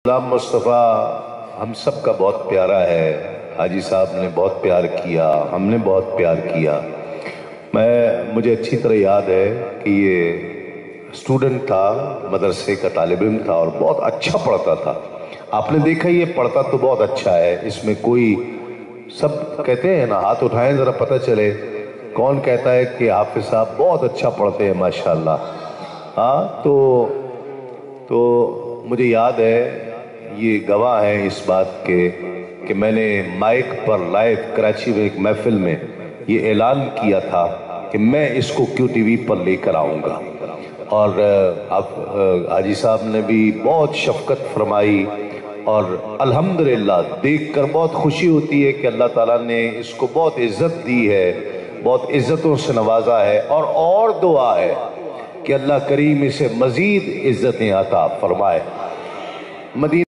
غلام مصطفیٰ ہم سب کا بہت پیارا ہے۔ حاجی صاحب نے بہت پیار کیا، ہم نے بہت پیار کیا۔ مجھے اچھی طرح یاد ہے کہ یہ اسٹوڈنٹ تھا، مدرسے کا طالب علم تھا اور بہت اچھا پڑھتا تھا۔ آپ نے دیکھا یہ پڑھتا تو بہت اچھا ہے، اس میں کوئی سب کہتے ہیں نا، ہاتھ اٹھائیں ذرا پتہ چلے کون کہتا ہے کہ حافظ صاحب بہت اچھا پڑھتے ہیں ماشاءاللہ۔ ہاں تو مجھے یاد ہے، یہ گواہ ہیں اس بات کے کہ میں نے مائک پر لائیو کراچی میں ایک محفل میں یہ اعلان کیا تھا کہ میں اس کو کیو ٹی وی پر لے کر آؤں گا، اور حاجی صاحب نے بھی بہت شفقت فرمائی، اور الحمدللہ دیکھ کر بہت خوشی ہوتی ہے کہ اللہ تعالیٰ نے اس کو بہت عزت دی ہے، بہت عزتوں سے نوازا ہے، اور دعا ہے کہ اللہ کریم اسے مزید عزتیں عطا فرمائے۔ مدینہ